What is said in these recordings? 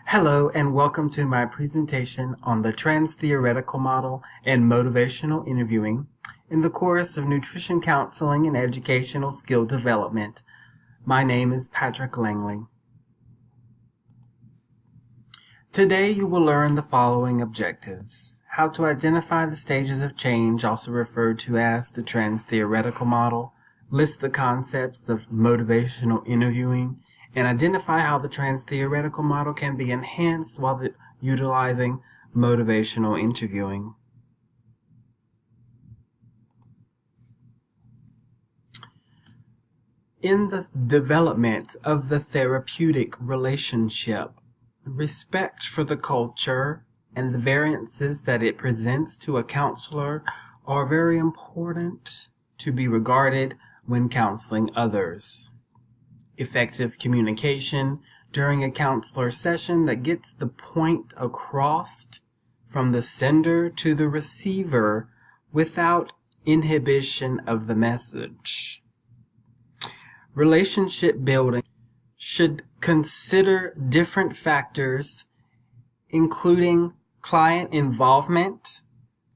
Hello and welcome to my presentation on the transtheoretical model and motivational interviewing in the course of Nutrition Counseling and Educational Skill Development. My name is Patrick Langley. Today you will learn the following objectives. How to identify the stages of change, also referred to as the transtheoretical model, list the concepts of motivational interviewing, and identify how the transtheoretical model can be enhanced while utilizing motivational interviewing. In the development of the therapeutic relationship, respect for the culture and the variances that it presents to a counselor are very important to be regarded when counseling others. Effective communication during a counselor session that gets the point across from the sender to the receiver without inhibition of the message. Relationship building should consider different factors, including client involvement,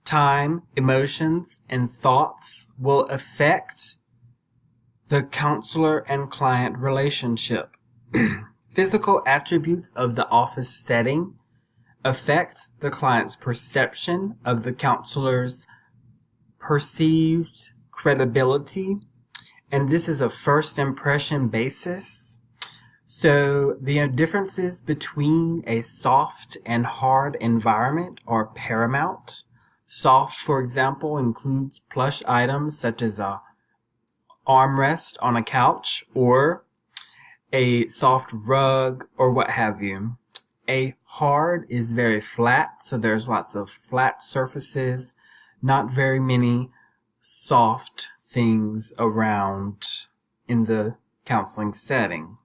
time, emotions, and thoughts will affect the counselor and client relationship. Physical attributes of the office setting affect the client's perception of the counselor's perceived credibility, and this is a first impression basis. So the differences between a soft and hard environment are paramount. Soft, for example, includes plush items such as a armrest on a couch or a soft rug or what have you. A hard is very flat, so there's lots of flat surfaces, not very many soft things around in the counseling setting.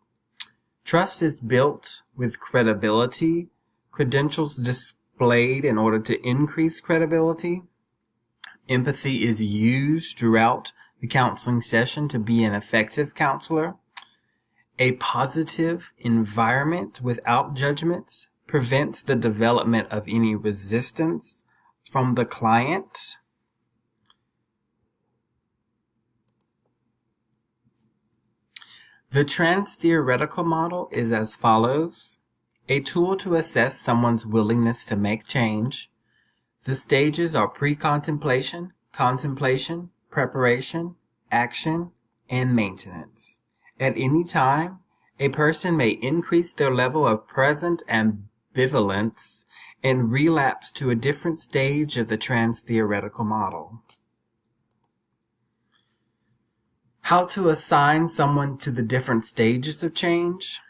Trust is built with credibility, credentials displayed in order to increase credibility. Empathy is used throughout the counseling session to be an effective counselor. A positive environment without judgments prevents the development of any resistance from the client. The transtheoretical model is as follows: a tool to assess someone's willingness to make change. The stages are pre-contemplation, contemplation, preparation, action, and maintenance. At any time, a person may increase their level of present ambivalence and relapse to a different stage of the transtheoretical model. How to assign someone to the different stages of change?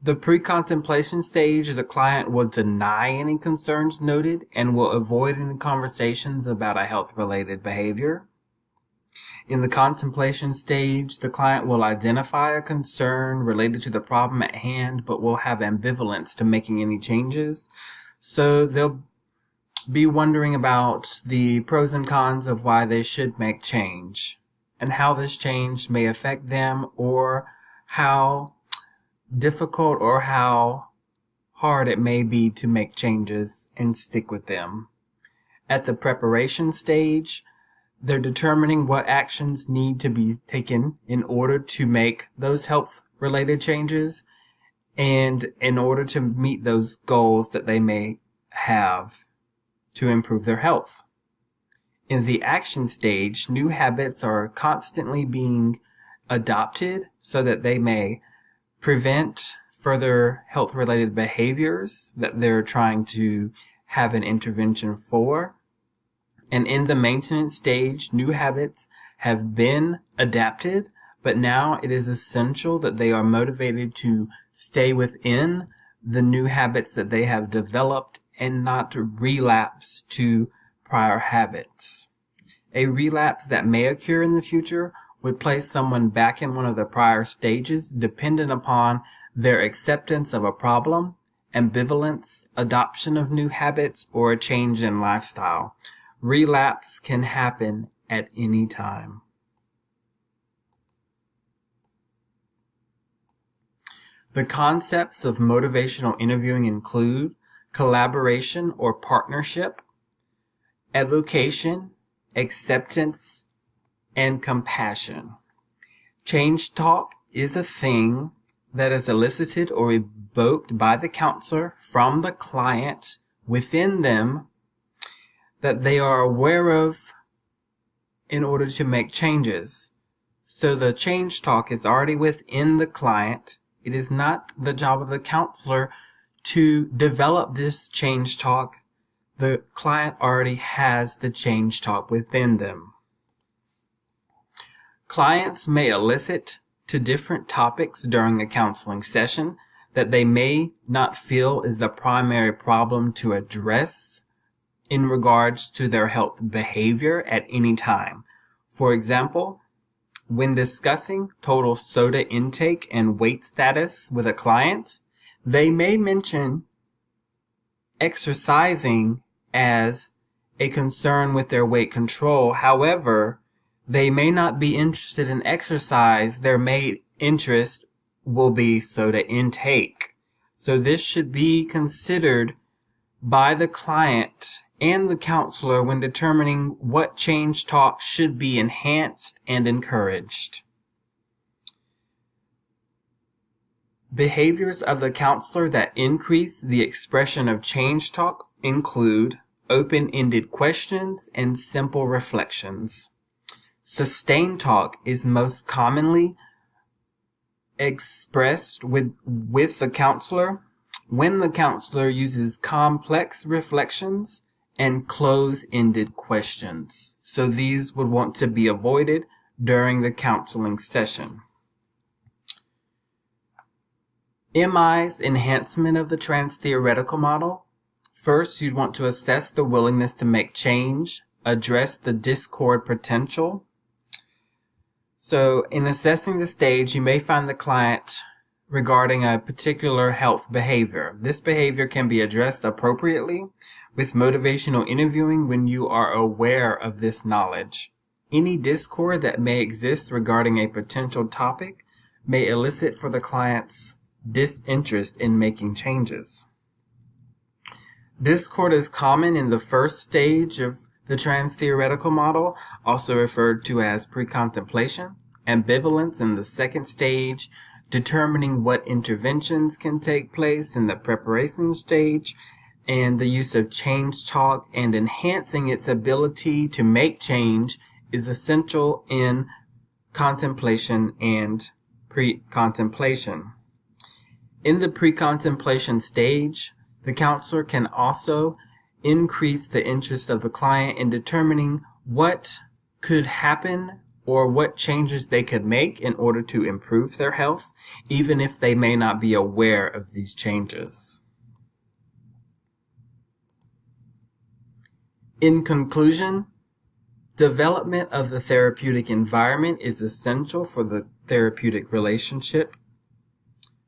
The pre-contemplation stage, the client will deny any concerns noted and will avoid any conversations about a health-related behavior. In the contemplation stage, the client will identify a concern related to the problem at hand, but will have ambivalence to making any changes. So they'll be wondering about the pros and cons of why they should make change and how this change may affect them, or how difficult or how hard it may be to make changes and stick with them. At the preparation stage, they're determining what actions need to be taken in order to make those health-related changes and in order to meet those goals that they may have to improve their health. In the action stage, new habits are constantly being adopted so that they may prevent further health-related behaviors that they're trying to have an intervention for. And in the maintenance stage, new habits have been adapted, but now it is essential that they are motivated to stay within the new habits that they have developed and not to relapse to prior habits. A relapse that may occur in the future would place someone back in one of the prior stages, dependent upon their acceptance of a problem, ambivalence, adoption of new habits, or a change in lifestyle. Relapse can happen at any time. The concepts of motivational interviewing include collaboration or partnership, evocation, acceptance, and compassion. Change talk is a thing that is elicited or evoked by the counselor from the client within them that they are aware of in order to make changes. So the change talk is already within the client. It is not the job of the counselor to develop this change talk. The client already has the change talk within them. Clients may elicit to different topics during a counseling session that they may not feel is the primary problem to address in regards to their health behavior at any time. For example, when discussing total soda intake and weight status with a client, they may mention exercising as a concern with their weight control. However, they may not be interested in exercise. Their main interest will be soda intake. So this should be considered by the client and the counselor when determining what change talk should be enhanced and encouraged. Behaviors of the counselor that increase the expression of change talk include open-ended questions and simple reflections. Sustained talk is most commonly expressed with the counselor when the counselor uses complex reflections and close-ended questions. So these would want to be avoided during the counseling session. MI's enhancement of the transtheoretical model. First, you'd want to assess the willingness to make change, address the discord potential. So in assessing the stage, you may find the client regarding a particular health behavior. This behavior can be addressed appropriately with motivational interviewing when you are aware of this knowledge. Any discord that may exist regarding a potential topic may elicit for the client's disinterest in making changes. Discord is common in the first stage of the transtheoretical model, also referred to as pre-contemplation. Ambivalence in the second stage, determining what interventions can take place in the preparation stage, and the use of change talk and enhancing its ability to make change is essential in contemplation and pre-contemplation. In the pre-contemplation stage, the counselor can also increase the interest of the client in determining what could happen or what changes they could make in order to improve their health, even if they may not be aware of these changes. In conclusion, development of the therapeutic environment is essential for the therapeutic relationship.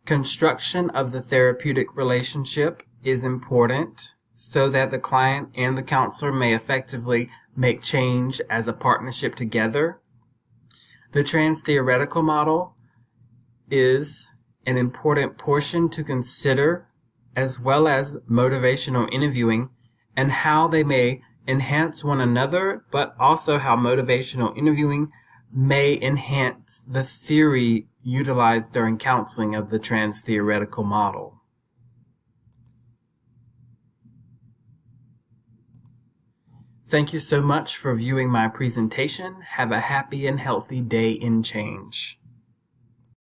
Construction of the therapeutic relationship is important so that the client and the counselor may effectively make change as a partnership together. The transtheoretical model is an important portion to consider, as well as motivational interviewing and how they may enhance one another, but also how motivational interviewing may enhance the theory utilized during counseling of the transtheoretical model. Thank you so much for viewing my presentation. Have a happy and healthy day in change.